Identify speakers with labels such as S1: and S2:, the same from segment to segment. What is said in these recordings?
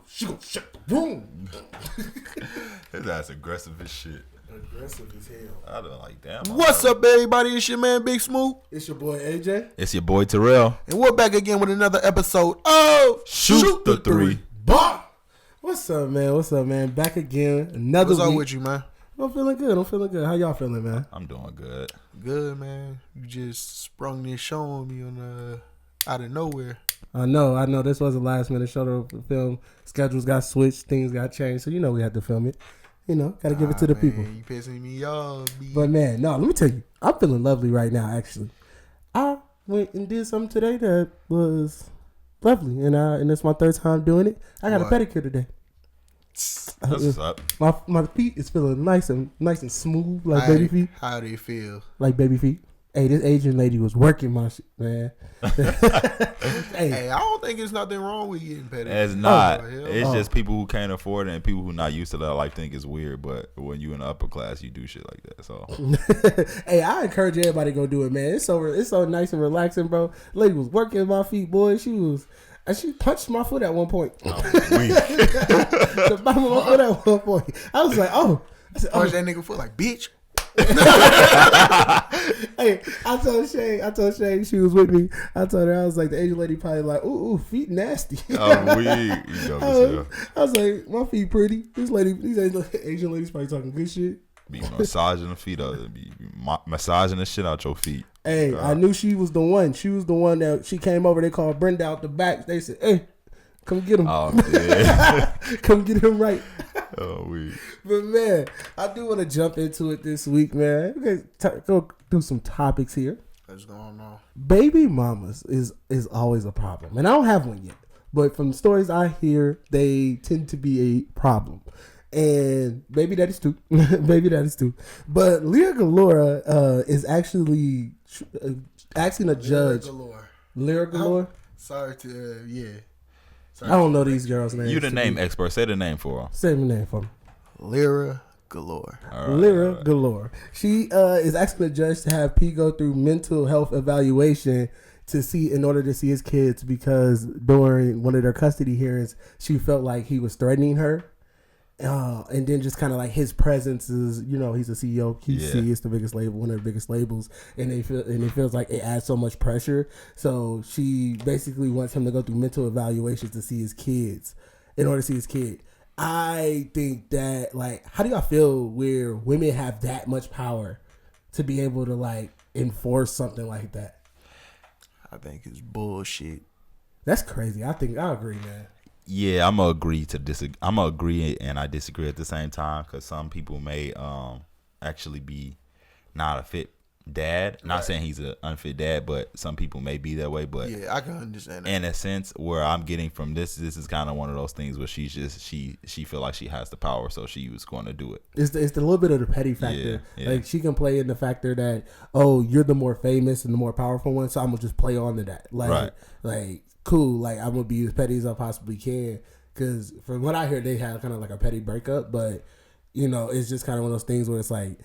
S1: she gonna shut the room.
S2: His ass aggressive as shit.
S1: Aggressive as hell.
S2: I don't like that.
S3: What's up, everybody? It's your man, Big Smoot.
S1: It's your boy AJ.
S2: It's your boy Terrell.
S3: And we're back again with another episode of
S2: Shoot Da Thr33.
S1: Bah! What's up, man? Back again. Another
S3: What's
S1: week.
S3: up with you, man?
S1: I'm feeling good. How y'all feeling, man?
S2: I'm doing good.
S3: Good, man. You just sprung this show on me out of nowhere.
S1: I know. This was a last minute show to film. Schedules got switched. Things got changed. So, we had to film it. Got to give it to the people.
S3: You pissing me off, B.
S1: But, man, no, let me tell you. I'm feeling lovely right now, actually. I went and did something today that was lovely. And it's my third time doing it. I got a pedicure today.
S2: That's what's up.
S1: My feet is feeling nice and smooth, like baby feet.
S3: How do you feel?
S1: Like baby feet. Hey, this Asian lady was working my shit, man.
S3: Hey, I don't think there's nothing wrong with getting pedicures.
S2: It's not.
S3: Oh,
S2: It's just people who can't afford it and people who not used to that like think it's weird. But when you in the upper class, you do shit like that. So
S1: hey, I encourage everybody to go do it, man. It's so nice and relaxing, bro. Lady was working my feet, boy. She punched my foot at one point. The bottom of my foot at one point. I was like, oh.
S3: Punch that nigga foot like, bitch.
S1: Hey, I told Shay she was with me. I told her, I was like, the Asian lady probably like, ooh, feet nasty.
S2: oh, we.
S1: I was like, my feet pretty. These Asian ladies probably talking good shit.
S2: Be massaging the feet out. Be massaging the shit out your feet.
S1: Hey, I knew she was the one. She was the one that she came over. They called Brenda out the back. They said, hey, come get him.
S2: Oh, yeah.
S1: Come get him right.
S2: Oh, we.
S1: But, man, I do want to jump into it this week, man. Okay, go do some topics here.
S3: What's going on?
S1: Baby mamas is always a problem. And I don't have one yet. But from the stories I hear, they tend to be a problem. And baby daddies too. But Lyra Galore is actually asking a judge. Lyra Galore?
S3: Sorry to, yeah.
S1: I don't know these girls' names.
S2: You the name expert. Say the name for her.
S1: Say the name for me.
S3: Lyra Galore.
S1: Lyra Galore. She is asking the judge to have P go through mental health evaluation in order to see his kids, because during one of their custody hearings, she felt like he was threatening her. And then just kind of like his presence is, he's a CEO. QC is the biggest label, one of the biggest labels, and it feels like it adds so much pressure. So she basically wants him to go through mental evaluations to see his kids, in order to see his kid. I think that, like, how do y'all feel where women have that much power to be able to like enforce something like that?
S3: I think it's bullshit.
S1: That's crazy. I agree, man.
S2: Yeah, I'm gonna agree to disagree. I'm gonna agree and I disagree at the same time, because some people may actually be not a fit dad. Not saying he's an unfit dad, but some people may be that way. But
S3: yeah, I can understand that.
S2: In a sense, where I'm getting from this is kind of one of those things where she feel like she has the power, so she was going to do it.
S1: It's the little bit of the petty factor.
S2: Yeah.
S1: Like, she can play in the factor that, oh, you're the more famous and the more powerful one, so I'm gonna just play on to that. Like cool, like, I'm gonna be as petty as I possibly can, because from what I hear, they have kind of like a petty breakup. But it's just kind of one of those things where it's like,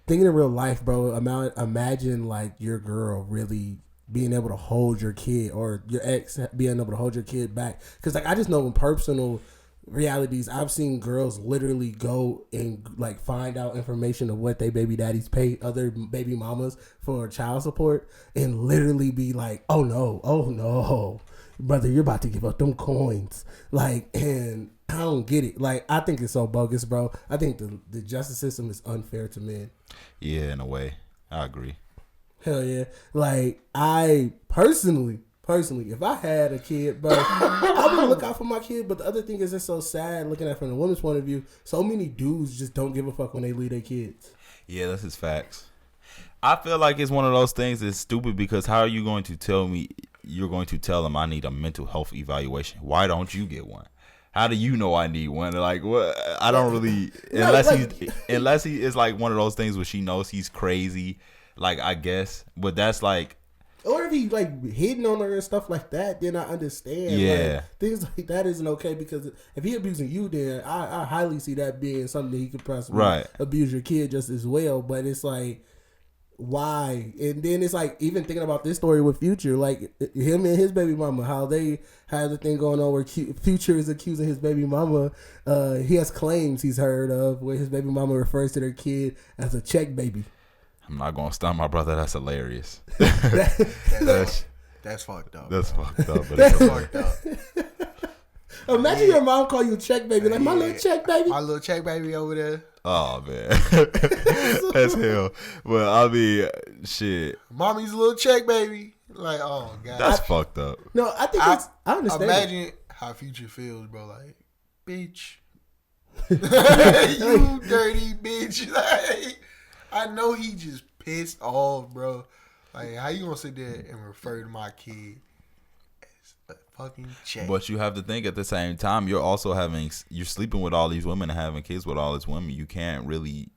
S1: thinking in real life, bro, imagine like your girl really being able to hold your kid, or your ex being able to hold your kid back. Because like, I just know in personal realities, I've seen girls literally go and like find out information of what they baby daddies pay other baby mamas for child support, and literally be like, oh no, brother, you're about to give up them coins. Like, and I don't get it. Like, I think it's so bogus, bro. I think the justice system is unfair to men.
S2: Yeah, in a way, I agree.
S1: Hell yeah. Like, I personally, if I had a kid, bro, I would look out for my kid. But the other thing is, it's so sad looking at it from the woman's point of view. So many dudes just don't give a fuck when they leave their kids.
S2: Yeah, that's his facts. I feel like it's one of those things that's stupid, because how are you going to tell me you're going to tell him I need a mental health evaluation? Why don't you get one? How do you know I need one? Like, what? I don't really, unless he is like one of those things where she knows he's crazy, like, I guess. But that's like,
S1: or if he like hitting on her and stuff like that, then I understand.
S2: Yeah,
S1: like, things like that isn't okay, because if he abusing you, then I highly see that being something that he could possibly abuse your kid just as well. But it's like, Why? And then it's like even thinking about this story with Future, like him and his baby mama, how they have the thing going on where Future is accusing his baby mama. He has claims he's heard of where his baby mama refers to their kid as a check baby.
S2: I'm not gonna stun my brother. That's hilarious.
S3: That's fucked up.
S2: That's fucked up. But
S3: That's
S2: it's
S3: fucked up.
S1: Imagine your mom call you check baby, like my little check baby.
S3: My little check baby over there.
S2: Oh man, that's hell. Well, I mean, shit.
S3: Mommy's little check baby. Like, oh god,
S2: That's fucked up.
S1: No, I think I understand.
S3: Imagine how Future feels, bro. Like, bitch, you dirty bitch. Like, I know he just pissed off, bro. Like, how you gonna sit there and refer to my kid as a fucking check?
S2: But you have to think at the same time, you're sleeping with all these women and having kids with all these women. You can't really.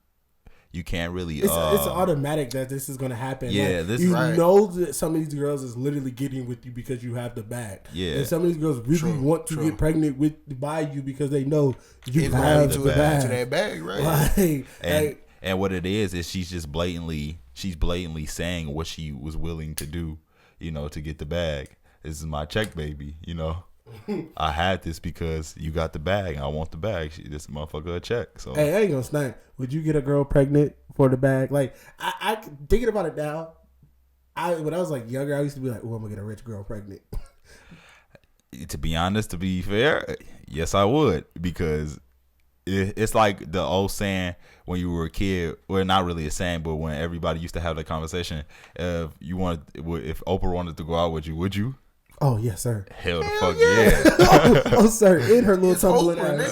S1: It's automatic that this is gonna happen.
S2: Yeah,
S1: like,
S2: this
S1: you
S2: right.
S1: know that some of these girls is literally getting with you because you have the bag.
S2: Yeah,
S1: and some of these girls really want to get pregnant by you because they know you have the bag.
S3: To that bag, right?
S2: And what it is she's blatantly saying what she was willing to do, to get the bag. This is my check, baby. I had this because you got the bag and I want the bag. This motherfucker a check. So
S1: hey, I ain't gonna snipe. Would you get a girl pregnant for the bag? Like I thinking about it now. When I was like younger, I used to be like, "Oh, I'm gonna get a rich girl pregnant."
S2: To be honest, to be fair, yes, I would, because it's like the old saying when you were a kid. Well, not really a saying, but when everybody used to have that conversation. If Oprah wanted to go out with you, would you?
S1: Oh yes, sir.
S2: Hell the fuck yeah.
S1: oh sir, in her little tumbling ass.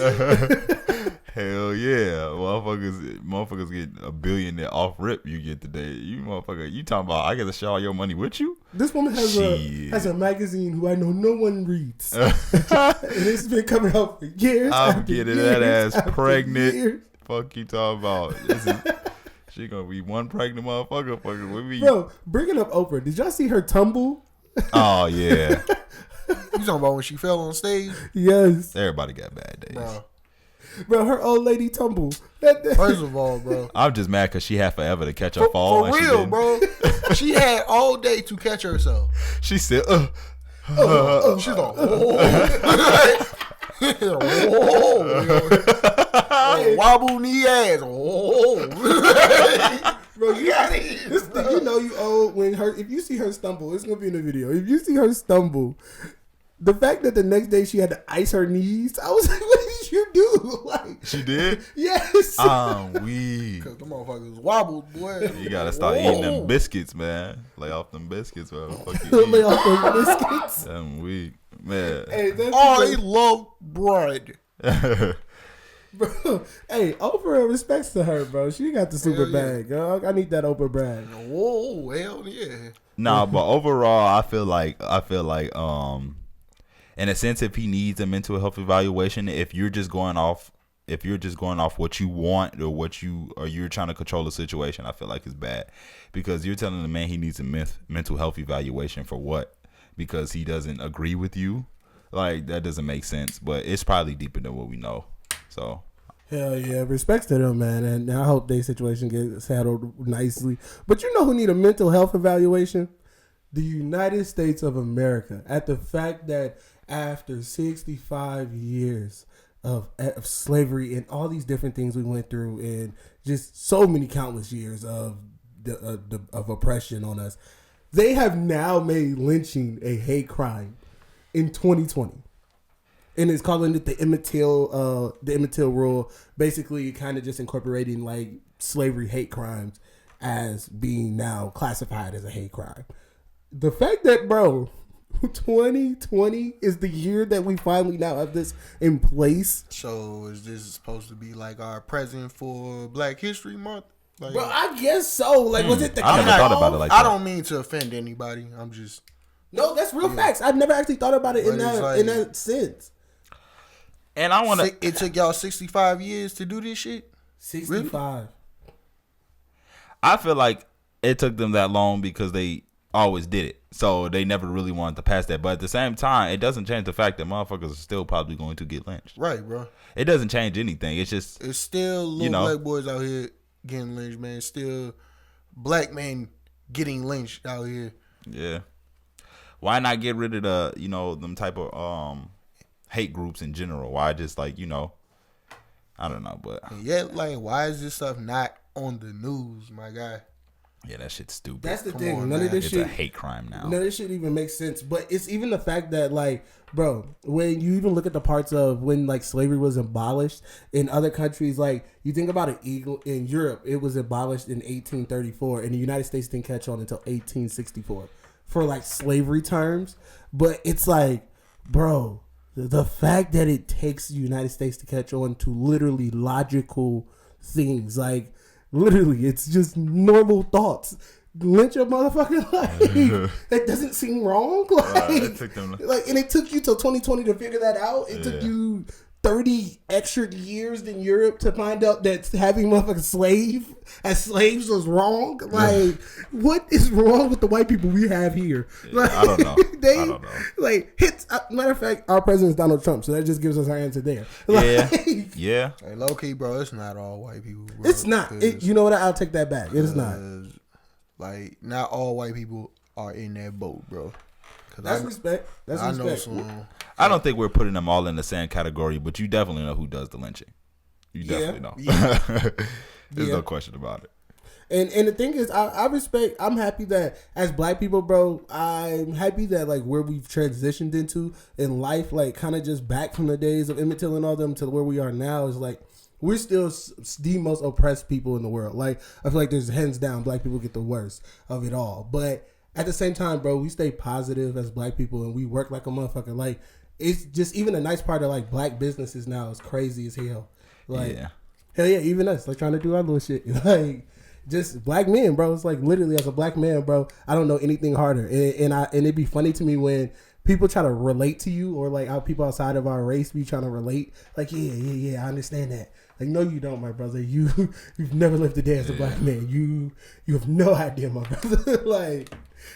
S2: Hell yeah, motherfuckers get $1 billion off rip. You get today, you motherfucker. You talking about I get to share all your money with you?
S1: This woman has a magazine who I know no one reads, and it's been coming out for years.
S2: I'm getting that ass pregnant. Years. Fuck you talking about? She gonna be one pregnant motherfucker fucking with me.
S1: Bro, bringing up Oprah, did y'all see her tumble?
S2: Oh yeah.
S3: You talking about when she fell on stage?
S1: Yes.
S2: Everybody got bad days.
S1: Bro, her old lady tumble.
S3: First of all, bro,
S2: I'm just mad because she had forever to catch her fall.
S3: For real, bro. She had all day to catch herself.
S2: She said,
S3: she's like, wobble knee ass.
S1: Bro, you old when if you see her stumble, it's gonna be in the video. If you see her stumble, the fact that the next day she had to ice her knees, I was like, what did you do? Like,
S2: she did?
S1: Yes.
S2: Weak.
S3: Because the motherfuckers wobbled, boy.
S2: You gotta start eating them biscuits, man. Lay off them biscuits, bro.
S1: Lay off them biscuits.
S2: I'm weak, man.
S1: Hey,
S3: I love bread.
S1: Bro, hey, Oprah, respects to her, bro. She got the super bag. I need that Oprah bag.
S3: Whoa, hell yeah.
S2: Nah, but overall, I feel like, in a sense, if he needs a mental health evaluation, if you're just going off what you want or you're trying to control the situation, I feel like it's bad, because you're telling the man he needs a mental health evaluation for what? Because he doesn't agree with you? Like, that doesn't make sense. But it's probably deeper than what we know. So
S1: hell yeah, respects to them, man, and I hope their situation gets handled nicely. But you know who need a mental health evaluation? The United States of America. At the fact that after 65 years of slavery and all these different things we went through, and just so many countless years of oppression on us, they have now made lynching a hate crime in 2020. And it's calling it the Emmett Till rule, basically kind of just incorporating like slavery hate crimes as being now classified as a hate crime. The fact that, bro, 2020 is the year that we finally now have this in place.
S3: So is this supposed to be like our present for Black History Month? Like,
S1: bro, I guess so. Like, was it the?
S2: I never thought about it like that.
S3: I don't mean to offend anybody. I'm just
S1: no, that's real facts. I've never actually thought about it in that sense.
S2: And I want to.
S3: It took y'all 65 years to do this shit.
S1: 65.
S3: Really?
S2: I feel like it took them that long because they always did it, so they never really wanted to pass that. But at the same time, it doesn't change the fact that motherfuckers are still probably going to get lynched.
S3: Right, bro.
S2: It doesn't change anything. It's just
S3: it's still little black boys out here getting lynched, man. Still black men getting lynched out here.
S2: Yeah. Why not get rid of the, them type of hate groups in general? Why just like, I don't know, but
S3: yeah, like why is this stuff not on the news, my guy?
S2: yeah, that shit's stupid.
S1: That's the
S3: Come
S1: thing.
S3: on,
S1: None of this
S2: it's
S1: shit.
S2: a hate crime now.
S1: None of this shit even makes sense. But it's even the fact that, like, bro, when you even look at the parts of when, like, slavery was abolished in other countries, like, you think about it, in Europe, it was abolished in 1834, and the United States didn't catch on until 1864 for, like, slavery terms. But it's like, bro, the fact that it takes the United States to catch on to literally logical things, like, literally, it's just normal thoughts. Lynch a motherfucker, like, that doesn't seem wrong. Like,
S2: it took them
S1: and it took you till 2020 to figure that out. It took you 30 extra years in Europe to find out that having motherfuckers slaves was wrong. Like, what is wrong with the white people we have here? Like,
S2: I don't know. I don't know.
S1: Like, matter of fact, our president is Donald Trump, so that just gives us our answer there. Like,
S2: Yeah.
S3: Hey, low key, bro, it's not all white people, bro.
S1: It's not. You know what? I'll take that back. It is not.
S3: Like, not all white people are in that boat, bro.
S1: That's respect. That's respect.
S2: I don't think we're putting them all in the same category, but you definitely know who does the lynching. You definitely know.
S3: Yeah.
S2: There's no question about it.
S1: And the thing is, I respect. I'm happy that as black people, bro, I'm happy that like where we've transitioned into in life, like kind of just back from the days of Emmett Till and all them to where we are now is like we're still the most oppressed people in the world. Like I feel like there's hands down black people get the worst of it all, but at the same time, bro, we stay positive as black people and we work like a motherfucker. Like it's just even a nice part of like black businesses now is crazy as hell. Like hell yeah, even us like trying to do our little shit like. Just black men, bro. It's like literally as a black man, bro, I don't know anything harder. And it'd be funny to me when people try to relate to you or like how people outside of our race be trying to relate. Like, yeah, I understand that. Like, no, you don't, my brother. You've never lived a day as a black man. You have no idea, my brother. Like,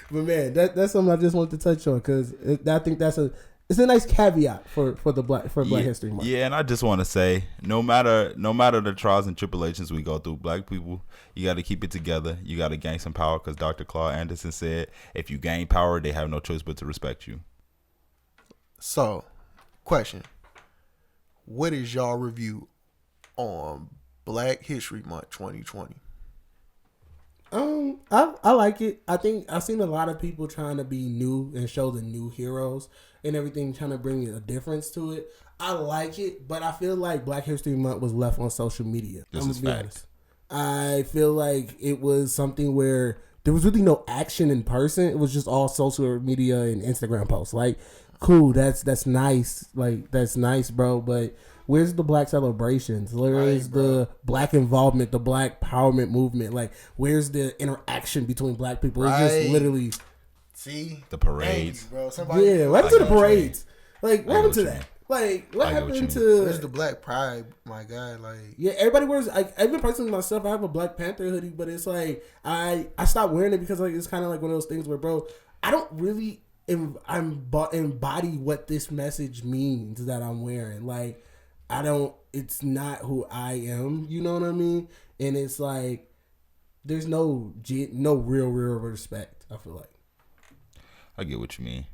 S1: but man, that's something I just wanted to touch on because I think it's a nice caveat for Black History Month.
S2: Yeah, and I just want to say, no matter the trials and tribulations we go through, black people, you got to keep it together. You got to gain some power because Dr. Claude Anderson said, if you gain power, they have no choice but to respect you.
S3: So, question: what is y'all review on Black History Month 2020?
S1: I like it. I think I've seen a lot of people trying to be new and show the new heroes and everything, trying to bring a difference to it. I like it, but I feel like Black History Month was left on social media.
S2: This is fact.
S1: I feel like it was something where there was really no action in person. It was just all social media and Instagram posts. Like, cool, that's nice. Like, that's nice, bro. But where's the black celebrations? Where's the black involvement, the black empowerment movement? Like, where's the interaction between black people? It's just literally...
S3: See?
S2: The parades.
S3: You, bro.
S1: What happened to the parades? Like, what happened to that? Like, what happened to...
S3: Where's the black pride, my guy? Like...
S1: Yeah, everybody wears... Like, even personally myself, I have a Black Panther hoodie, but it's like, I stopped wearing it because like it's kind of like one of those things where, bro, I don't really embody what this message means that I'm wearing. Like, I don't... It's not who I am, you know what I mean? And it's like, there's no real respect, I feel like.
S2: I get what you mean.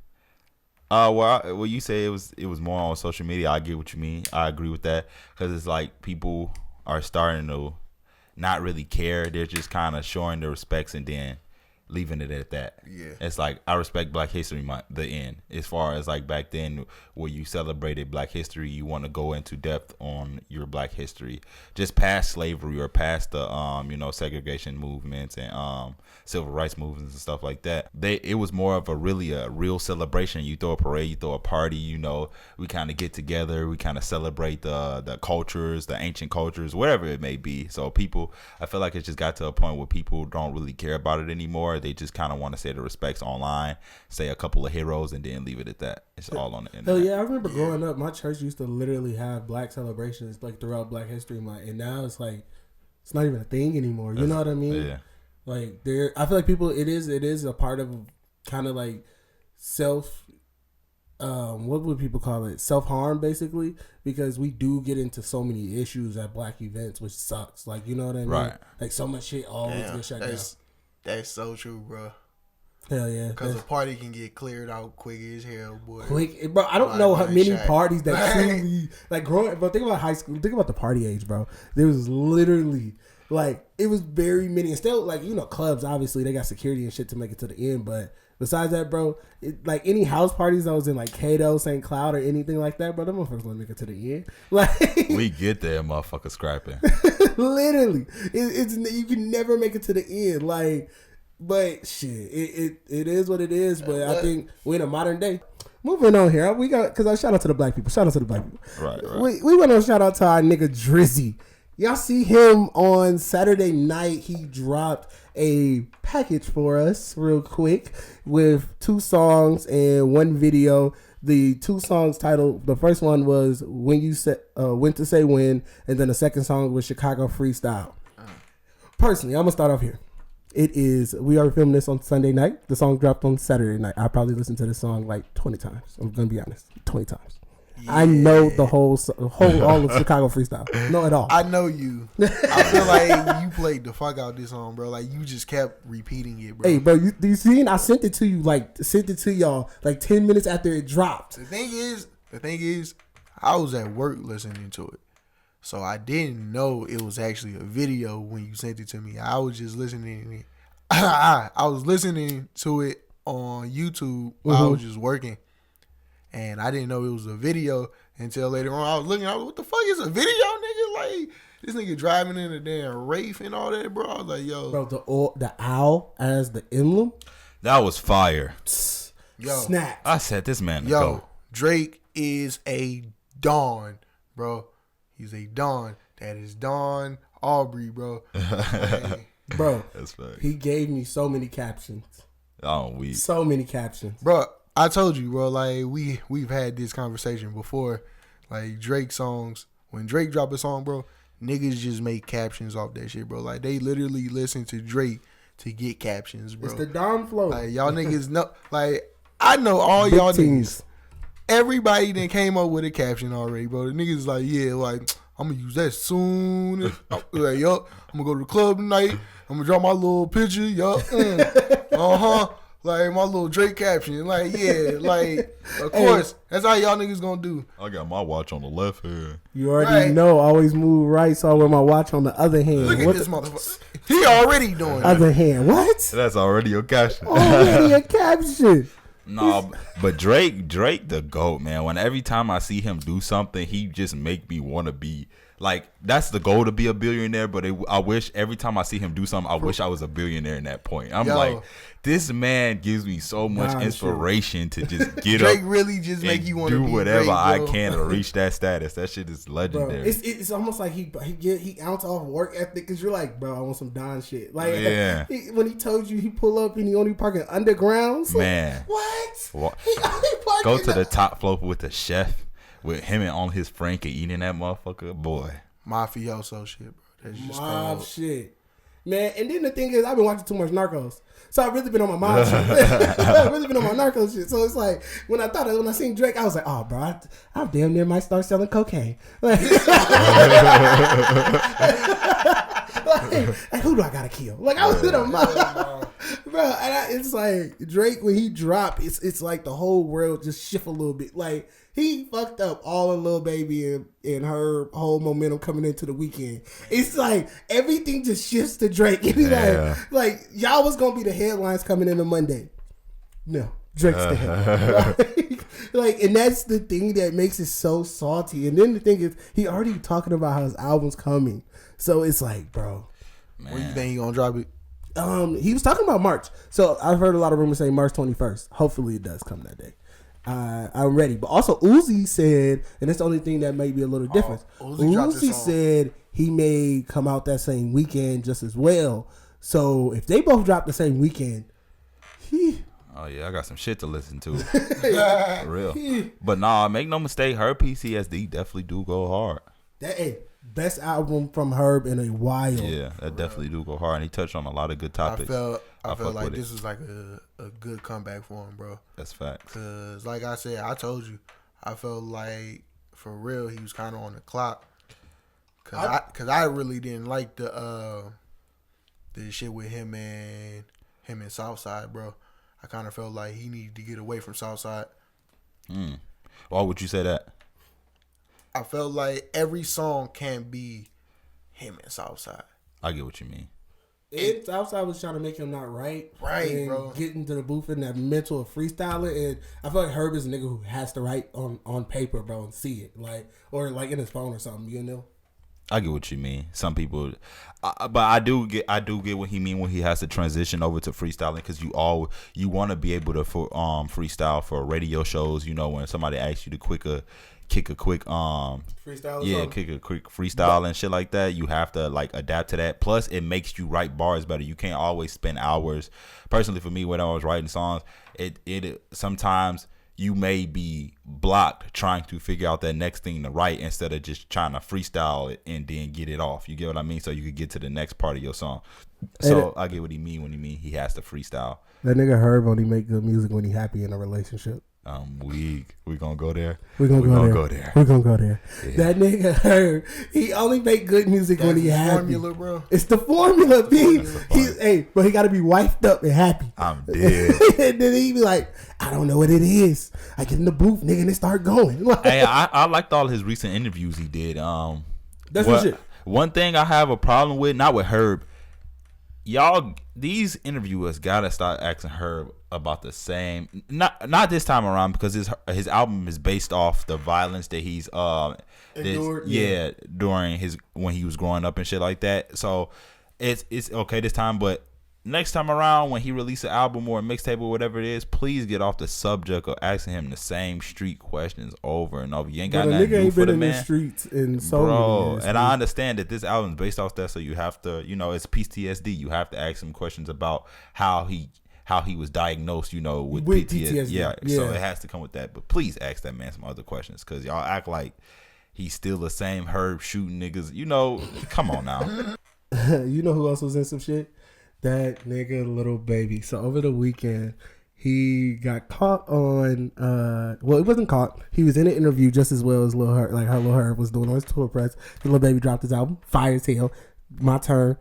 S2: Well, you say it was more on social media. I get what you mean. I agree with that because it's like people are starting to not really care. They're just kind of showing their respects and then leaving it at that.
S3: Yeah,
S2: it's like I respect Black History Month. The end. As far as like back then, where you celebrated Black history, you want to go into depth on your Black history, just past slavery or past the segregation movements and civil rights movements and stuff like that. It was more of a real celebration. You throw a parade, you throw a party. We kind of get together, we kind of celebrate the cultures, the ancient cultures, whatever it may be. So people, I feel like it just got to a point where people don't really care about it anymore. They just kind of want to say the respects online, say a couple of heroes, and then leave it at that. It's all on the internet.
S1: Hell yeah, I remember growing up, my church used to literally have black celebrations like throughout Black History Month, and now it's like it's not even a thing anymore. You know what I mean?
S2: Yeah.
S1: Like I feel like people, it is a part of kind of like what would people call it? Self-harm, basically, because we do get into so many issues at black events, which sucks. Like, you know what I mean?
S2: Right.
S1: Like, so much shit always gets shut down.
S3: That's so true, bro.
S1: Hell yeah.
S3: Because a party can get cleared out quick as hell, boy.
S1: Quick, bro. I don't know how many parties that truly like growing. Bro, think about high school. Think about the party age, bro. There was literally like it was very many. And still, like clubs. Obviously, they got security and shit to make it to the end. But besides that, bro, like any house parties that was in like Cato, St. Cloud, or anything like that, bro, them motherfuckers gonna make it to the end. Like
S2: we get there, motherfucker scrapping.
S1: Literally, it's you can never make it to the end. Like. But shit, it is what it is. But I think we're in a modern day. Moving on here, we got because I shout out to the black people. Shout out to the black people.
S2: Right.
S1: We went on shout out to our nigga Drizzy. Y'all see him on Saturday night. He dropped a package for us real quick with 2 songs and 1 video. The 2 songs titled, the first one was When You Say When to Say When, and then the second song was Chicago Freestyle. Personally, I'm gonna start off here. We are filming this on Sunday night. The song dropped on Saturday night. I probably listened to this song like 20 times. I'm going to be honest. 20 times. Yeah. I know the whole all of Chicago Freestyle. Know it all.
S3: I know you. I feel like you played the fuck out this song, bro. Like you just kept repeating it, bro.
S1: Hey, bro, you seen? I sent it to you, sent it to y'all like 10 minutes after it dropped.
S3: The thing is, I was at work listening to it. So I didn't know it was actually a video when you sent it to me. I was just listening. I was listening to it on YouTube while I was just working. And I didn't know it was a video until later on. I was looking, what the fuck is a video, nigga? Like, this nigga driving in a damn Wraith and all that, bro. I was like, yo.
S1: Bro, the owl as the emblem?
S2: That was fire.
S3: Yo.
S1: Snap.
S2: I said this man to
S3: yo,
S2: go.
S3: Drake is a Don, bro. He's a Don. That is Don Aubrey, bro. Like,
S1: bro,
S2: that's fact.
S1: He gave me so many captions.
S2: Oh, we
S1: so many captions,
S3: bro. I told you, bro. Like we've had this conversation before. Like Drake songs, when Drake drop a song, bro, niggas just make captions off that shit, bro. Like they literally listen to Drake to get captions, bro.
S1: It's the Don flow.
S3: Like y'all niggas know. Like I know all y'all niggas. Everybody that came up with a caption already, bro. The niggas like, yeah, like, I'm going to use that soon. Like, yup, I'm going to go to the club tonight. I'm going to draw my little picture. Yup. Like, my little Drake caption. Like, yeah, like, of course. That's how y'all niggas going to do.
S2: I got my watch on the left hand.
S1: You already know. Always move right, so I wear my watch on the other hand.
S3: Look at this motherfucker. He already doing that.
S1: Other hand. What?
S2: That's already your caption.
S1: Already a caption.
S2: No, but Drake the GOAT, man. When every time I see him do something, he just make me want to be like, that's the goal, to be a billionaire. But I wish every time I see him do something, I wish I was a billionaire in that point. I'm like, this man gives me so much inspiration to just get
S3: Drake
S2: up.
S3: really just make you want to
S2: do
S3: be
S2: whatever
S3: great,
S2: I can to reach that status. That shit is legendary.
S1: Bro, it's almost like he ounce off work ethic, because you're like, bro, I want some Don shit. Like,
S2: yeah.
S1: When he told you he pull up and he only parking undergrounds,
S2: man,
S1: like, what?
S2: He only go to the top floor with the chef, with him and on his Frankie eating that motherfucker, boy.
S3: Mafioso shit, bro. That's just
S1: mob shit, man. And then the thing is, I've been watching too much Narcos. So I've really been on my mob shit. I've really been on my narco shit. So it's like, when I seen Drake, I was like, oh, bro, I damn near might start selling cocaine. Like, like, who do I gotta kill? Like, I was in a mob. Bro, and it's like, Drake, when he drop, it's like the whole world just shift a little bit. Like, he fucked up all of Lil Baby and her whole momentum coming into the weekend. It's like everything just shifts to Drake. Like y'all was gonna be the headlines coming into Monday. No, Drake's the headline. Like, and that's the thing that makes it so salty. And then the thing is, he already talking about how his album's coming. So it's like, bro,
S3: when you think he gonna drop it?
S1: He was talking about March. So I've heard a lot of rumors saying March 21st. Hopefully it does come that day. I'm ready. But also Uzi said, and that's the only thing that may be a little different. Uzi said he may come out that same weekend just as well. So if they both drop the same weekend,
S2: oh yeah, I got some shit to listen to. For real. But nah, make no mistake, her PCSD definitely do go hard.
S1: Best album from Herb in a while.
S2: Yeah, that definitely do go hard. And he touched on a lot of good topics.
S3: I felt like this was like a good comeback for him, bro.
S2: That's facts.
S3: Because like I said, I told you, I felt like for real he was kind of on the clock. Cause I really didn't like the shit with him and him and Southside, bro. I kind of felt like he needed to get away from Southside.
S2: Why would you say that?
S3: I felt like every song can't be him and Southside.
S2: I get what you mean.
S1: Southside was trying to make him not right,
S3: and bro.
S1: Get into the booth in that mental of freestyling, and I feel like Herb is a nigga who has to write on paper, bro, and see it, like, or like in his phone or something, you know.
S2: I get what you mean. Some people, but I do get what he mean when he has to transition over to freestyling, because you want to be able to freestyle for radio shows. You know, when somebody asks you to kick a quick
S1: freestyle,
S2: kick a quick freestyle and shit like that, you have to like adapt to that. Plus, it makes you write bars better. You can't always spend hours. Personally, for me, when I was writing songs, it sometimes you may be blocked trying to figure out that next thing to write instead of just trying to freestyle it and then get it off. You get what I mean? So you could get to the next part of your song. So I get what he mean when he has to freestyle.
S1: That nigga Herb only make good music when he happy in a relationship.
S2: We gonna go there.
S1: We're gonna go there. We're gonna go there. Yeah. That nigga Herb, he only make good music when he happy. Formula, bro. It's the formula, B. But he gotta be wifed up and happy.
S2: I'm dead.
S1: And then he be like, I don't know what it is. I get in the booth, nigga, and it start going.
S2: Hey, I liked all his recent interviews he did.
S1: That's what shit.
S2: One thing I have a problem with, not with Herb. Y'all, these interviewers gotta start asking Herb about the same. Not this time around, because his album is based off the violence that he's during when he was growing up and shit like that. So it's okay this time, but next time around when he releases an album or a mixtape or whatever it is, please get off the subject of asking him the same street questions over and over. You ain't got nothing to do for the man.
S1: The streets in so many years,
S2: and I understand that this album is based off that, so you have to, it's PTSD. You have to ask him questions about how he was diagnosed, with PTSD. Yeah, so it has to come with that. But please ask that man some other questions, because y'all act like he's still the same Herb shooting niggas. Come on now.
S1: You know who else was in some shit? That nigga Lil Baby. So over the weekend, he got caught on. Well, it wasn't caught. He was in an interview just as well as Lil Herb, like how Lil Herb was doing on his tour press. Lil Baby dropped his album, fire as hell. My turn.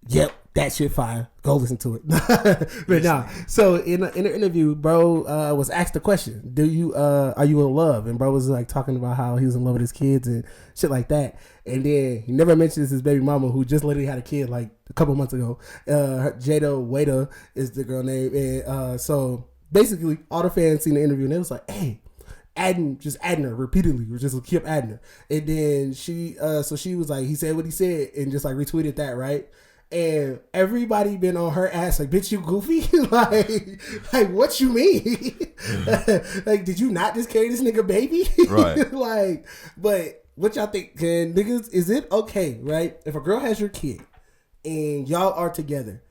S1: Yep, that shit fire. Go listen to it. But nah. So in an interview, bro was asked the question: are you in love? And bro was like talking about how he was in love with his kids and shit like that. And then he never mentions his baby mama, who just literally had a kid like a couple months ago. Jada Wada is the girl name. And so basically, all the fans seen the interview and they was like, hey, adding her repeatedly. We just kept adding her. And then she was like, he said what he said and just like retweeted that, right? And everybody been on her ass like, bitch, you goofy? like what you mean? Like, did you not just carry this nigga baby?
S2: Right.
S1: But what y'all think, niggas? Is it okay, right? If a girl has your kid and y'all are together,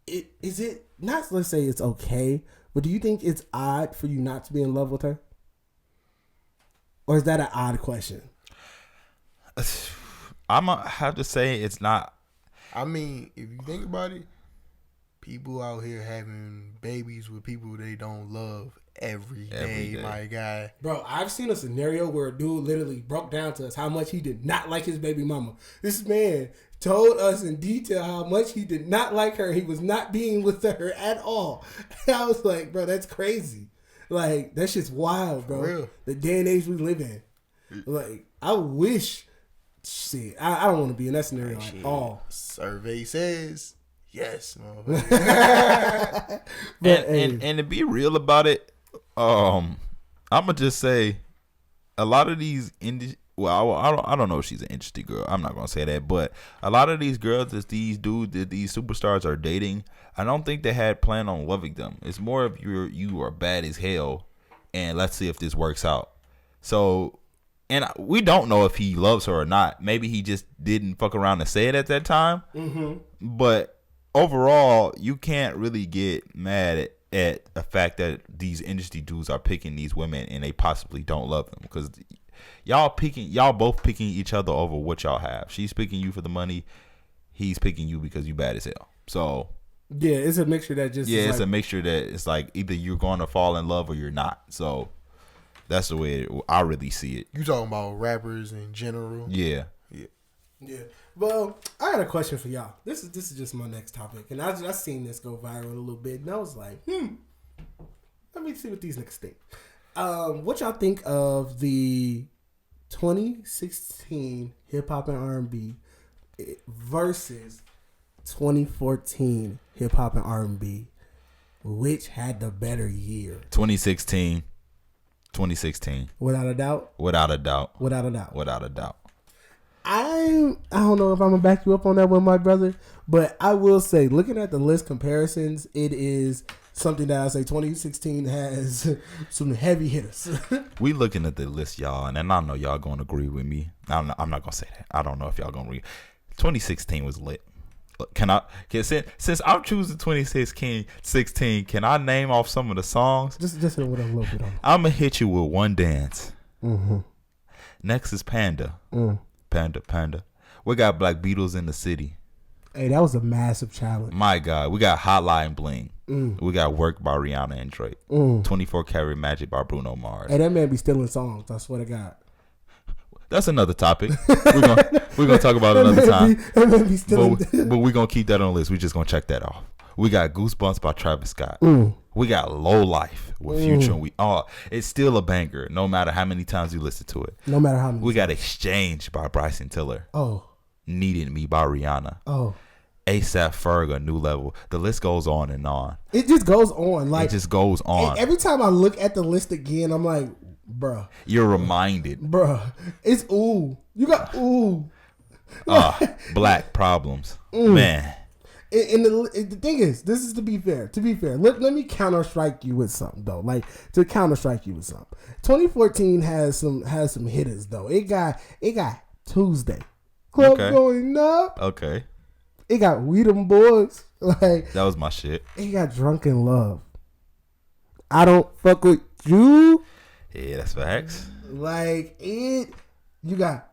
S1: is it not? Let's say it's okay, but do you think it's odd for you not to be in love with her, or is that an odd question?
S2: I'm gonna have to say it's not.
S3: I mean, if you think about it, people out here having babies with people they don't love every day, my guy.
S1: Bro, I've seen a scenario where a dude literally broke down to us how much he did not like his baby mama. This man told us in detail how much he did not like her. He was not being with her at all. And I was like, bro, that's crazy. Like, that shit's wild, bro.
S3: For real.
S1: The day and age we live in. Like, I wish... Shit, I don't want to be in that scenario at all.
S3: Survey says yes,
S2: and to be real about it, I'm gonna just say a lot of these I don't know if she's an interesting girl. I'm not gonna say that, but a lot of these girls that these superstars are dating, I don't think they had planned on loving them. It's more of you are bad as hell, and let's see if this works out. So. And we don't know if he loves her or not. Maybe he just didn't fuck around to say it at that time. Mm-hmm. But overall, you can't really get mad at the fact that these industry dudes are picking these women and they possibly don't love them, because y'all both picking each other over what y'all have. She's picking you for the money. He's picking you because you bad as hell. So
S1: yeah, it's a mixture that just
S2: it's a mixture that it's like either you're going to fall in love or you're not. So. That's the way I really see it.
S3: You talking about rappers in general?
S2: Yeah.
S1: Yeah. Well, I got a question for y'all. This is just my next topic, and I seen this go viral a little bit, and I was like, let me see what these niggas think. What y'all think of the 2016 hip hop and R&B versus 2014 hip hop and R&B? Which had the better year?
S2: 2016.
S1: Without a doubt. I don't know if I'm gonna back you up on that one, my brother, but I will say, looking at the list comparisons, it is something that I say 2016 has some heavy hitters.
S2: We looking at the list, y'all, and I know y'all gonna agree with me. I'm not gonna say that. I don't know if y'all gonna agree. 2016 was lit. Since I'm choosing 2016, can I name off some of the songs?
S1: Just hit it with a little bit on.
S2: I'm gonna hit you with One Dance.
S1: Mm-hmm.
S2: Next is Panda. Panda. We got Black Beatles in the City.
S1: Hey, that was a massive challenge.
S2: My God, we got Hotline Bling. We got Work by Rihanna and Drake. 24 Karat Magic by Bruno Mars.
S1: Hey, that man be stealing songs. I swear to God.
S2: That's another topic. We're gonna talk about it another time. But we're gonna keep that on the list. We're just gonna check that off. We got Goosebumps by Travis Scott. We got Low Life with Future, and it's still a banger, no matter how many times you listen to it.
S1: No matter how many.
S2: We got Exchange by Bryson Tiller.
S1: Oh.
S2: Needed Me by Rihanna.
S1: Oh.
S2: ASAP Ferg, A New Level. The list goes on and on.
S1: It just goes on.
S2: It just goes on.
S1: Every time I look at the list again, I'm like, bruh.
S2: You're reminded.
S1: Bruh. It's ooh. You got ooh.
S2: Black Problems. Man.
S1: And the thing is, this is to be fair. Let me counter-strike you with something, though. 2014 has some hitters, though. It got Tuesday. Club going up.
S2: Okay.
S1: It got We Them Boys.
S2: That was my shit.
S1: It got Drunken Love. I Don't Fuck With You.
S2: Yeah, that's facts.
S1: You got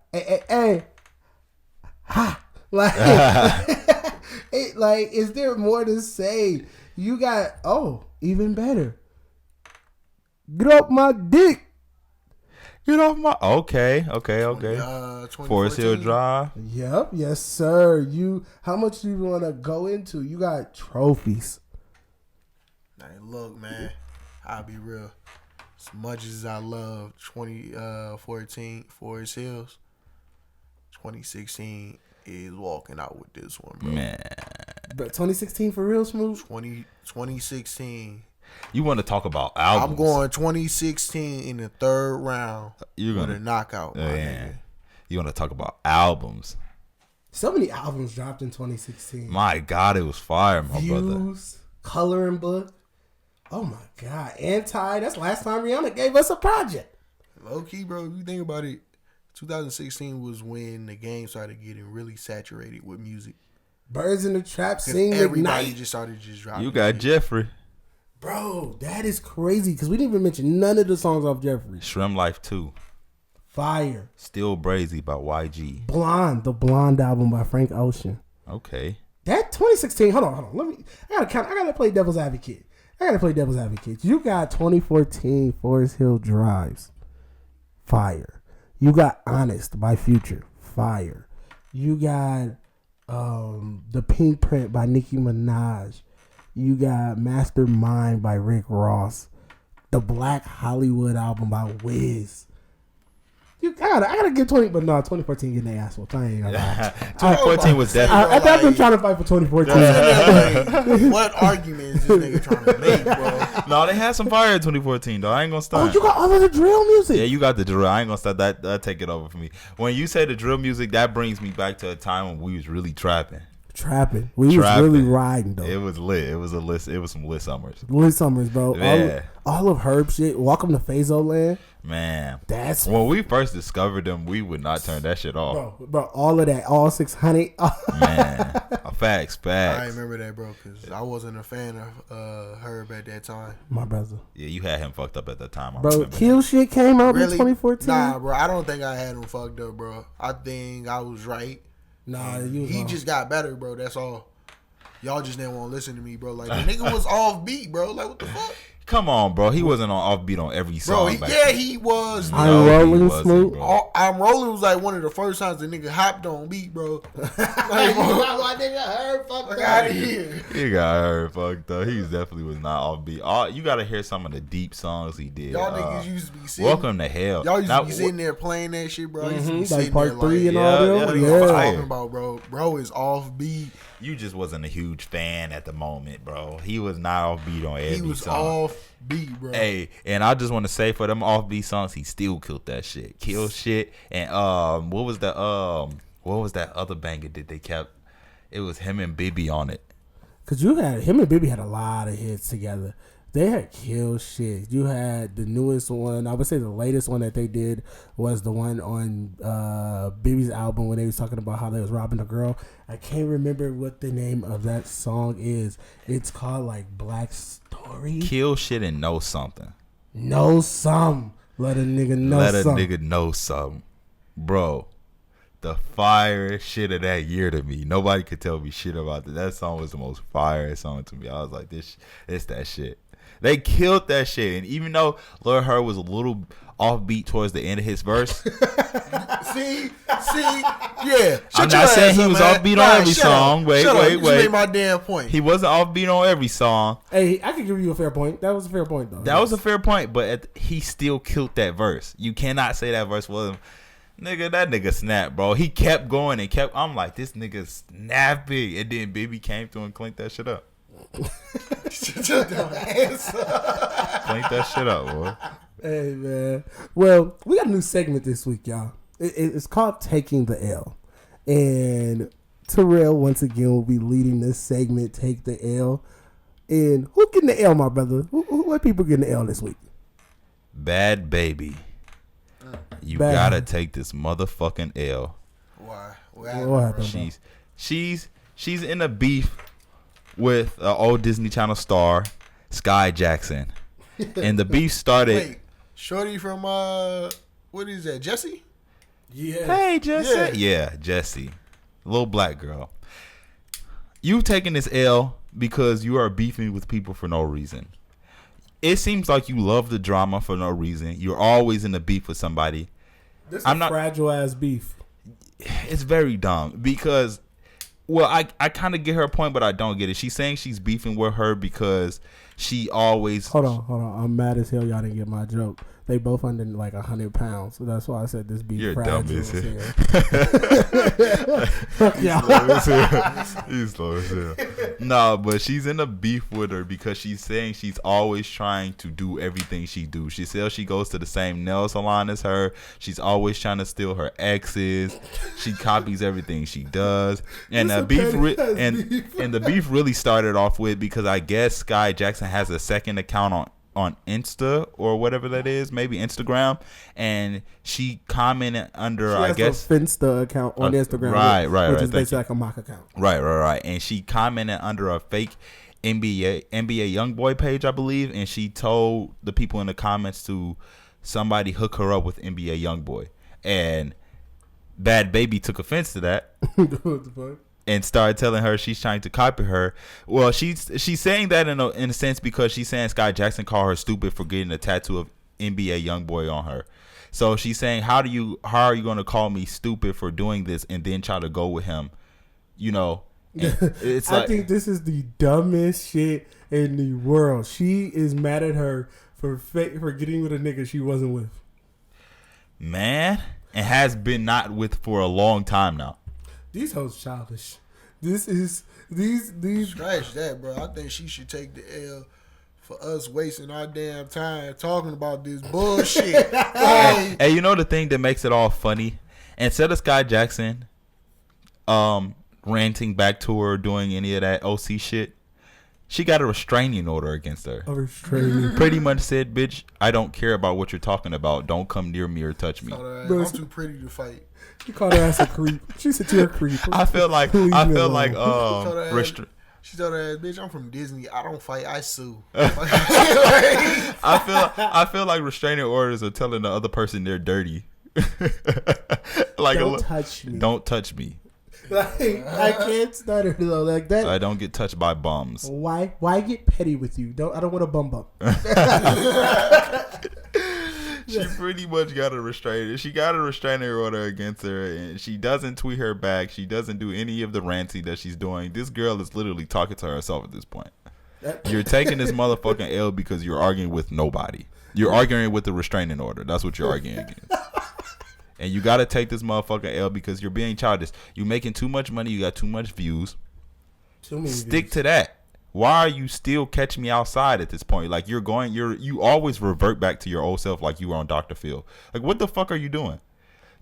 S1: ha. Is there more to say? You got even better. Get off my dick.
S2: Get off my okay. Forest Hill Drive.
S1: Yep, yes sir. How much do you want to go into? You got Trophies.
S3: Hey, look, man, I'll be real. As much as I love 2014 Forest Hills, 2016 is walking out with this one, bro.
S2: Man.
S1: But 2016 for real, Smooth?
S3: 2016.
S2: You want to talk about albums?
S3: I'm going 2016 in the third round.
S2: You're
S3: going to knock out, my nigga.
S2: You want to talk about albums?
S1: So many albums dropped in 2016.
S2: My God, it was fire, my brother.
S1: Views, Coloring Book. Oh my God. Anti. That's last time Rihanna gave us a project.
S3: Low key, bro, if you think about it, 2016 was when the game started getting really saturated with music.
S1: Birds in the Trap, Sing
S3: everybody
S1: McKnight.
S3: just started dropping.
S2: You got Jeffrey.
S1: Bro, that is crazy because we didn't even mention none of the songs off Jeffrey.
S2: Shrimp Life 2.
S1: Fire.
S2: Still Brazy by YG.
S1: Blonde, the Blonde album by Frank Ocean.
S2: Okay.
S1: That 2016, hold on. I gotta play devil's advocate. You got 2014 Forest Hill Drives. Fire. You got Honest by Future. Fire. You got The Pink Print by Nicki Minaj. You got Mastermind by Rick Ross. The Black Hollywood album by Wiz. I gotta get 2014 getting their ass whooped. I ain't gonna lie.
S2: 2014 was definitely.
S1: I've been trying to fight for 2014.
S3: What argument is this nigga trying to make, bro?
S2: No, they had some fire in 2014 though. I ain't gonna start.
S1: Oh, you got all of the drill music.
S2: Yeah, you got the drill. I ain't gonna start that take it over for me. When you say the drill music, that brings me back to a time when we was really trapping.
S1: We was really riding though.
S2: It was lit. It was some lit summers.
S1: Lit summers, bro.
S2: Yeah.
S1: All of Herb shit. Welcome to Phazo Land.
S2: Man,
S1: that's
S2: when we first discovered them. We would not turn that shit off,
S1: bro. All of that, all 600.
S2: Man, facts.
S3: I remember that, bro, because I wasn't a fan of Herb at that time.
S1: My brother.
S2: Yeah, you had him fucked up at that time.
S1: Bro, Kill Shit came out in 2014.
S3: Nah, bro. I don't think I had him fucked up, bro. I think I was right.
S1: Nah,
S3: he just got better, bro. That's all. Y'all just didn't want to listen to me, bro. Like, the nigga was off beat, bro. Like, what the fuck?
S2: Come on, bro. He wasn't on offbeat on every song.
S3: He was.
S1: I'm rolling smooth.
S3: I'm rolling was like one of the first times the nigga hopped on beat, bro. Like, my nigga heard fucked out of here.
S2: He got heard fucked up. He definitely was not offbeat. You gotta hear some of the deep songs he did.
S3: Y'all niggas used to be sitting.
S2: Welcome to Hell.
S3: Y'all used to be sitting there playing that shit, bro. Used to be sitting
S1: part
S3: there
S1: 3 and
S3: like,
S1: all that.
S3: What are you talking about, bro? Bro is offbeat.
S2: You just wasn't a huge fan at the moment, bro. He was not offbeat on every song.
S3: He was offbeat, bro.
S2: Hey, and I just want to say for them offbeat songs, he still killed that shit. Kill shit. And what was that other banger that they kept? It was him and Bibby on it.
S1: Cause him and Bibby had a lot of hits together. They had kill shit. You had the newest one. I would say the latest one that they did was the one on Bibby's album when they was talking about how they was robbing a girl. I can't remember what the name of that song is. It's called like Black Story.
S2: Kill shit and know something.
S1: Know some. Let a nigga know something.
S2: Let a nigga know something. Bro, the fire shit of that year to me. Nobody could tell me shit about that. That song was the most fire song to me. I was like, it's that shit. They killed that shit. And even though Lil Herb was a little offbeat towards the end of his verse.
S3: see, yeah.
S2: I'm not saying he was offbeat on every song. Wait.
S3: You made my damn point.
S2: He wasn't offbeat on every song.
S1: Hey, I can give you a fair point. That was a fair point, though.
S2: That was a fair point, but he still killed that verse. You cannot say that verse was nigga. That nigga snapped, bro. He kept going and kept. I'm like, this nigga snapping, and then Baby came through and clinked that shit up.
S3: Clink
S2: that shit up, boy.
S1: Hey, man. Well, we got a new segment this week, y'all. It's called Taking the L. And Terrell, once again, will be leading this segment, Take the L. And who getting the L, my brother? What people getting the L this week?
S2: Bad Baby. You gotta take this motherfucking L.
S3: Why?
S1: What happened?
S2: She's in a beef with an old Disney Channel star, Sky Jackson. And the beef started.
S3: Wait, shorty from what is that, Jessie?
S1: Yeah.
S2: Hey, Jessie. Yeah, Jessie. Little black girl. You taking this L because you are beefing with people for no reason. It seems like you love the drama for no reason. You're always in a beef with somebody.
S1: This is fragile ass beef.
S2: It's very dumb because, well, I kind of get her point, but I don't get it. She's saying she's beefing with her because she always.
S1: Hold on. I'm mad as hell y'all didn't get my joke. They both under like 100 pounds, so that's why I said this beef.
S2: You're
S1: fragile
S2: dumb as hell. He's slow as hell. No, but she's in a beef with her because she's saying she's always trying to do everything she do. She says she goes to the same nail salon as her. She's always trying to steal her exes. She copies everything she does. And the beef and the beef really started off with because I guess Sky Jackson has a second account on Insta or whatever that is, maybe Instagram, and she commented under, I guess,
S1: a Finsta account on Instagram, which is basically like a mock account.
S2: Right, and she commented under a fake NBA YoungBoy page, I believe, and she told the people in the comments to somebody hook her up with NBA YoungBoy, and Bad Baby took offense to that. What the fuck? And started telling her she's trying to copy her. Well, she's saying that in a sense because she's saying Sky Jackson called her stupid for getting a tattoo of NBA YoungBoy on her. So she's saying, how are you going to call me stupid for doing this and then try to go with him? You know, it's
S1: I think this is the dumbest shit in the world. She is mad at her for getting with a nigga she wasn't with.
S2: Man, and has been not with for a long time now.
S1: These hoes childish. This is these.
S3: Scratch that, bro. I think she should take the L for us wasting our damn time talking about this bullshit.
S2: Hey, you know the thing that makes it all funny? Instead of Sky Jackson ranting back to her doing any of that OC shit, she got a restraining order against her.
S1: A restraining.
S2: Pretty much said, bitch, I don't care about what you're talking about. Don't come near me or touch me.
S3: I'm too pretty to fight.
S1: She called her ass a creep. She said you're a creep.
S2: I feel like
S3: she told her ass, bitch, I'm from Disney. I don't fight, I sue.
S2: I feel like restraining orders are telling the other person they're dirty. Like,
S1: don't touch me.
S2: Don't touch me.
S1: Like, I can't stutter though. Like that.
S2: I don't get touched by bums.
S1: Why get petty with you? I don't want a bum.
S2: She pretty much got a restrainer. She got a restraining order against her, and she doesn't tweet her back. She doesn't do any of the ranty that she's doing. This girl is literally talking to herself at this point. You're taking this motherfucking L because you're arguing with nobody. You're arguing with the restraining order. That's what you're arguing against. And you got to take this motherfucking L because you're being childish. You're making too much money. You got too much views. Stick to that. Why are you still catching me outside at this point? Like you always revert back to your old self like you were on Dr. Phil. Like what the fuck are you doing?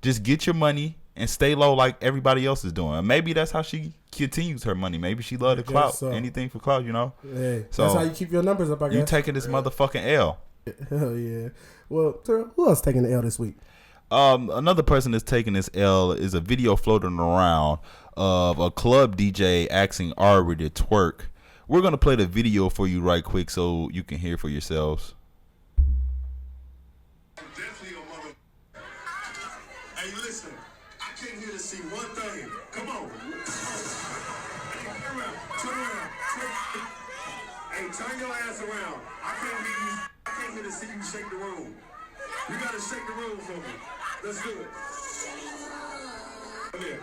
S2: Just get your money and stay low like everybody else is doing. Maybe that's how she continues her money. Maybe she love the clout. So. Anything for clout, you know?
S1: Hey, so that's how you keep your numbers up, I guess.
S2: You taking this motherfucking L.
S1: Hell yeah. Well, Terrell, who else taking the L this week?
S2: Another person that's taking this L is a video floating around of a club DJ asking Ari to twerk. We're going to play the video for you right quick so you can hear for yourselves.
S4: Hey, listen, I came here to see one thing. Come on. Turn around. Hey, turn your ass around. I came here to see you shake the room. You got to shake the room for me. Let's do it. Come here.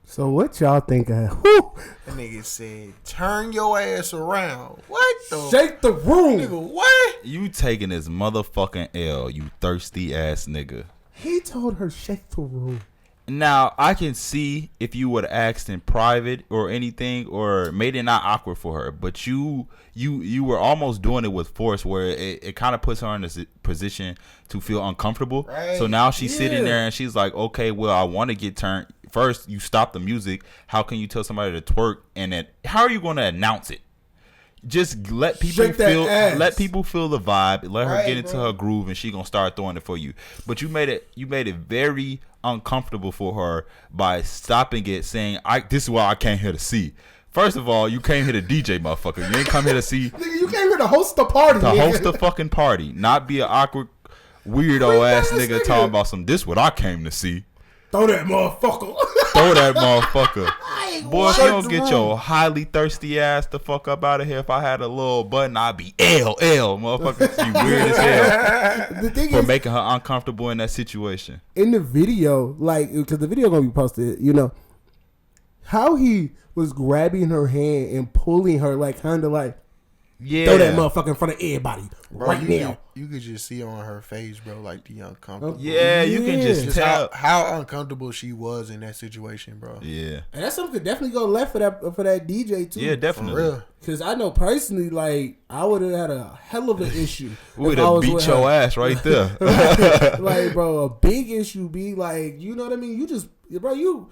S1: So what y'all think of? Whew.
S3: That nigga said, turn your ass around. What the?
S1: Shake the room.
S3: Nigga, what?
S2: You taking this motherfucking L, you thirsty ass nigga.
S1: He told her shake the room.
S2: Now, I can see if you would have asked in private or anything or made it not awkward for her, but you were almost doing it with force where it kind of puts her in a position to feel uncomfortable.
S3: Right.
S2: So now she's sitting there and she's like, okay, well, I want to get turned. First, you stop the music. How can you tell somebody to twerk? And then how are you going to announce it? Just let people feel the vibe. Let her get into her groove, and she gonna start throwing it for you. But you made it very uncomfortable for her by stopping it, saying, "This is what I came here to see." First of all, you came here to DJ, motherfucker. You ain't come here to see.
S1: Nigga, you came here to host the party.
S2: Host the fucking party, not be an awkward, weirdo ass nigga talking about some. This what I came to see.
S1: Throw that motherfucker.
S2: Throw that motherfucker. Boy, if you don't get your highly thirsty ass the fuck up out of here. If I had a little button, I'd be LL, motherfucker. You weird as hell.
S1: The thing
S2: for
S1: is,
S2: making her uncomfortable in that situation.
S1: In the video, like, because the video gonna be posted, you know, how he was grabbing her hand and pulling her, like, kind of like, throw that motherfucker in front of everybody now.
S3: You could just see on her face, bro, like the uncomfortable.
S2: Yeah, you can just tell
S3: how uncomfortable she was in that situation, bro.
S2: Yeah,
S1: and that's something could definitely go left for that DJ too.
S2: Yeah, definitely.
S3: For real.
S1: Because I know personally, like, I would have had a hell of an issue.
S2: We would have beat your ass right there.
S1: like, bro, a big issue be like, you know what I mean? You just, bro, you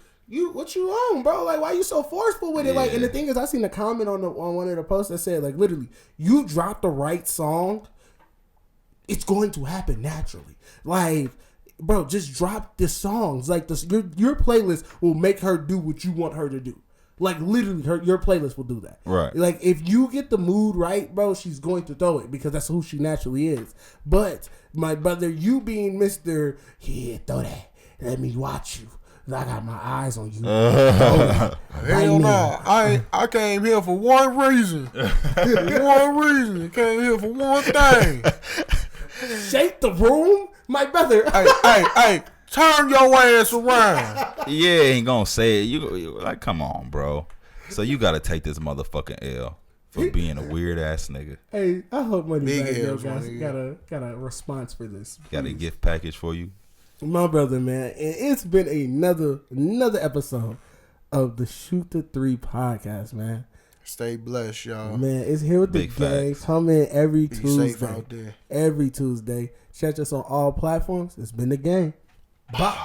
S1: what you on, bro? Like, why you so forceful with it? Like, and the thing is, I seen a comment on one of the posts that said, like, literally, you drop the right song, it's going to happen naturally. Like, bro, just drop the songs. Like, your playlist will make her do what you want her to do. Like, literally, your playlist will do that.
S2: Right.
S1: Like, if you get the mood right, bro, she's going to throw it because that's who she naturally is. But, my brother, you being Mr. Yeah, throw that. Let me watch you. I got my eyes on you.
S3: Hell no. I came here for one reason. One reason. Came here for one thing.
S1: Shake the room? My brother.
S3: Hey, turn your ass around.
S2: Yeah, ain't gonna say it. You like, come on, bro. So you gotta take this motherfucking L for being a weird ass nigga.
S1: Hey, I hope Money
S3: Big
S1: Bag Yo
S3: L's,
S1: guys
S3: nigga.
S1: got a response for this.
S2: Got a gift package for you.
S1: My brother, man, and it's been another episode of the Shoot Da Thr33 podcast, man.
S3: Stay blessed, y'all.
S1: Man, it's here with
S2: Big
S1: the gang.
S2: facts.
S1: Come in every
S3: Be
S1: Tuesday.
S3: safe out there.
S1: Every Tuesday. Check us on all platforms. It's been the gang. Bye.